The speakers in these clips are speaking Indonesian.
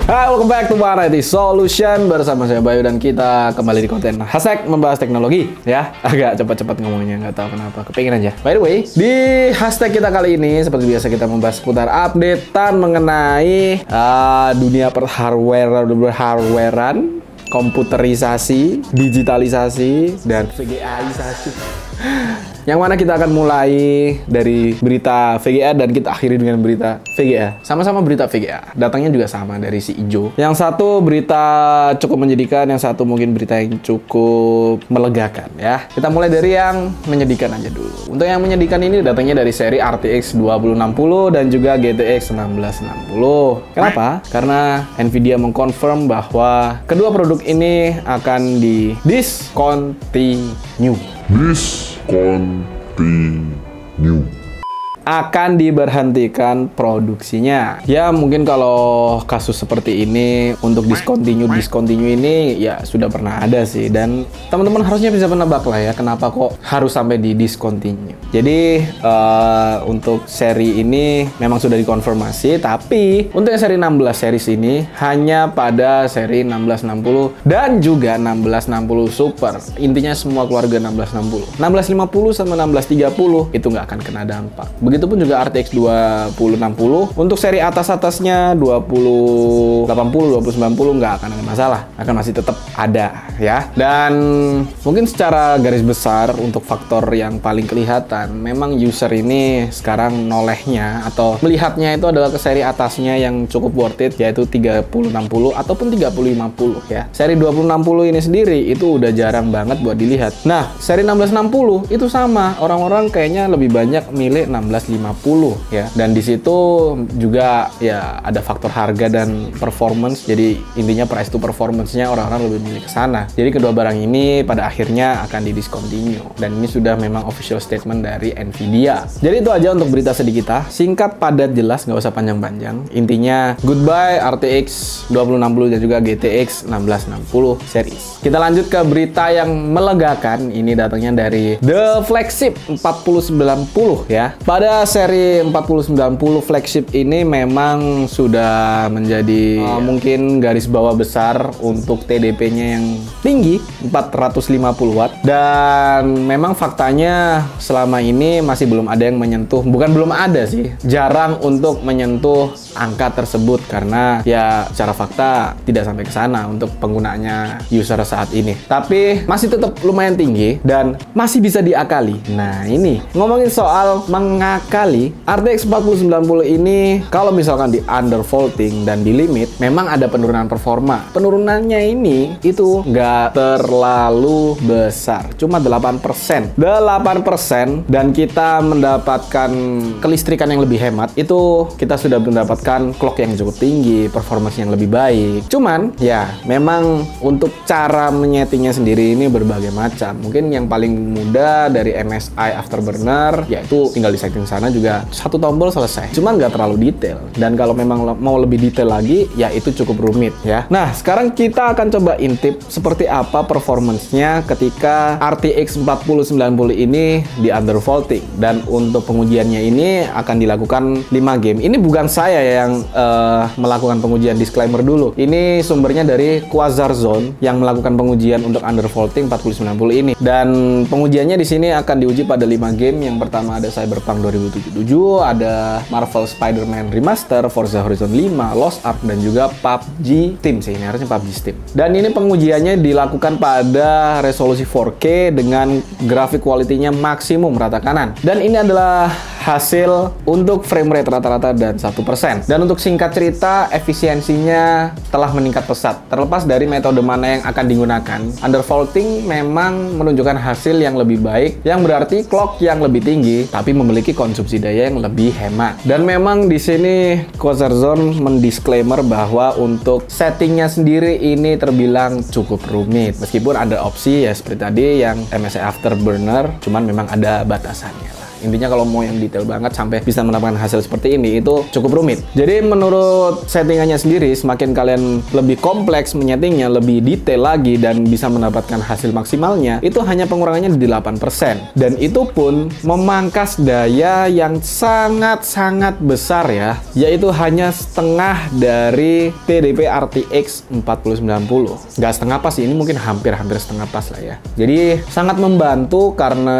Hai, welcome back to Variety Solution. Bersama saya Bayu dan kita kembali di konten hashtag membahas teknologi. Ya, agak cepat-cepat ngomongnya, nggak tahu kenapa, kepingin aja. By the way, di hashtag kita kali ini seperti biasa kita membahas seputar updatean mengenai dunia hardwarean, komputerisasi, digitalisasi, dan VGA-isasi. Yang mana kita akan mulai dari berita VGA dan kita akhiri dengan berita VGA. Sama-sama berita VGA. Datangnya juga sama dari si Ijo. Yang satu berita cukup menyedihkan, yang satu mungkin berita yang cukup melegakan ya. Kita mulai dari yang menyedihkan aja dulu. Untuk yang menyedihkan ini datangnya dari seri RTX 2060 dan juga GTX 1660. Kenapa? Karena Nvidia mengkonfirm bahwa kedua produk ini akan discontinue. Akan diberhentikan produksinya. Ya mungkin kalau kasus seperti ini untuk discontinue ini ya sudah pernah ada sih, dan teman-teman harusnya bisa menebak lah ya kenapa kok harus sampai di discontinue. Jadi untuk seri ini memang sudah dikonfirmasi, tapi untuk yang seri 16 series ini hanya pada seri 1660 dan juga 1660 Super. Intinya semua keluarga 1660. 1650 sama 1630 itu nggak akan kena dampak. Begitupun juga RTX 2060. Untuk seri atas-atasnya 2080, 2090 nggak akan ada masalah. Akan masih tetap ada ya. Dan mungkin secara garis besar untuk faktor yang paling kelihatan, memang user ini sekarang nolehnya atau melihatnya itu adalah ke seri atasnya yang cukup worth it, yaitu 3060 ataupun 3050 ya. Seri 2060 ini sendiri itu udah jarang banget buat dilihat. Nah, seri 1660 itu sama. Orang-orang kayaknya lebih banyak milih 1650 ya, dan di situ juga ya ada faktor harga dan performance. Jadi intinya price to performance-nya orang-orang lebih milih ke sana. Jadi kedua barang ini pada akhirnya akan di-discontinue, dan ini sudah memang official statement dari Nvidia. Jadi itu aja untuk berita sedih kita. Singkat, padat, jelas, nggak usah panjang-panjang. Intinya goodbye RTX 2060 dan juga GTX 1660 series. Kita lanjut ke berita yang melegakan. Ini datangnya dari The Flagship 4090 ya. Pada seri 4090 flagship ini memang sudah menjadi mungkin garis bawah besar untuk TDP-nya yang tinggi 450 watt, dan memang faktanya selama ini masih belum ada yang menyentuh, bukan belum ada sih, jarang untuk menyentuh angka tersebut karena ya secara fakta tidak sampai ke sana untuk penggunanya user saat ini. Tapi masih tetap lumayan tinggi dan masih bisa diakali. Nah, ini ngomongin soal mengakali, RTX 4090 ini kalau misalkan di undervolting dan di limit memang ada penurunan performa. Penurunannya ini itu nggak terlalu besar, cuma 8%. 8%, dan kita mendapatkan kelistrikan yang lebih hemat. Itu kita sudah mendapatkan clock yang cukup tinggi, performance yang lebih baik. Cuman ya memang untuk cara menyetingnya sendiri ini berbagai macam. Mungkin yang paling mudah dari MSI Afterburner yaitu tinggal di setting sana juga satu tombol selesai. Cuman nggak terlalu detail. Dan kalau memang mau lebih detail lagi, ya itu cukup rumit ya. Nah, sekarang kita akan coba intip seperti apa performance-nya ketika RTX 4090 ini di undervolting. Dan untuk pengujiannya ini akan dilakukan 5 game. Ini bukan saya yang melakukan pengujian, disclaimer dulu. Ini sumbernya dari Quasar Zone yang melakukan pengujian untuk undervolting 4090 ini. Dan pengujiannya di sini akan diuji pada 5 game. Yang pertama ada Cyberpunk 2077, ada Marvel Spider-Man Remaster, Forza Horizon 5, Lost Ark, dan juga PUBG Steam sih. Ini harusnya PUBG Steam. Dan ini pengujiannya dilakukan pada resolusi 4K dengan grafik quality-nya maksimum rata kanan. Dan ini adalah hasil untuk frame rate rata-rata dan 1%. Dan untuk singkat cerita, efisiensinya telah meningkat pesat. Terlepas dari metode mana yang akan digunakan, undervolting memang menunjukkan hasil yang lebih baik, yang berarti clock yang lebih tinggi, tapi memiliki konsumsi daya yang lebih hemat. Dan memang di sini Quasar Zone mendisklaimer bahwa untuk settingnya sendiri ini terbilang cukup rumit. Meskipun ada opsi ya seperti tadi yang MSI Afterburner, cuman memang ada batasannya lah. Intinya kalau mau yang detail banget sampai bisa mendapatkan hasil seperti ini itu cukup rumit. Jadi menurut settingannya sendiri, semakin kalian lebih kompleks menyetingnya, lebih detail lagi dan bisa mendapatkan hasil maksimalnya, itu hanya pengurangannya di 8%. Dan itu pun memangkas daya yang sangat-sangat besar ya, yaitu hanya setengah dari TDP RTX 4090. Nggak setengah pas sih, ini mungkin hampir setengah pas lah ya. Jadi sangat membantu karena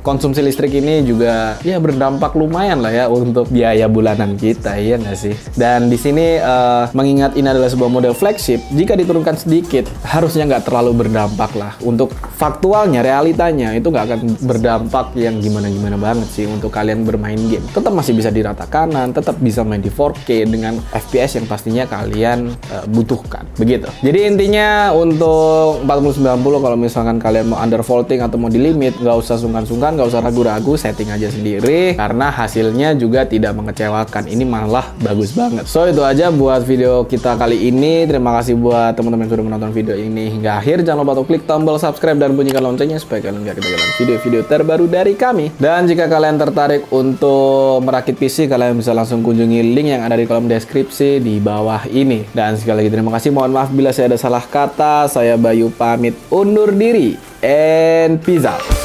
konsumsi listrik ini juga ya berdampak lumayan lah ya untuk biaya bulanan kita, ya nggak sih? Dan di sini mengingat ini adalah sebuah model flagship, jika diturunkan sedikit harusnya nggak terlalu berdampak lah. Untuk faktualnya, realitanya itu nggak akan berdampak yang gimana-gimana banget sih untuk kalian bermain game. Tetap masih bisa di rata kanan, tetap bisa main di 4K dengan FPS yang pastinya kalian butuhkan. Begitu. Jadi intinya untuk 4090 kalau misalkan kalian mau undervolting atau mau di limit, nggak usah sungkan-sungkan, nggak usah ragu-ragu, setting aja sendiri karena hasilnya juga tidak mengecewakan. Ini malah bagus banget. So itu aja buat video kita kali ini. Terima kasih buat teman-teman yang sudah menonton video ini hingga akhir. Jangan lupa untuk klik tombol subscribe dan bunyikan loncengnya supaya kalian nggak ketinggalan video-video terbaru dari kami. Dan jika kalian tertarik untuk merakit PC, kalian bisa langsung kunjungi link yang ada di kolom deskripsi di bawah ini. Dan sekali lagi terima kasih. Mohon maaf bila saya ada salah kata. Saya Bayu pamit undur diri. And peace out.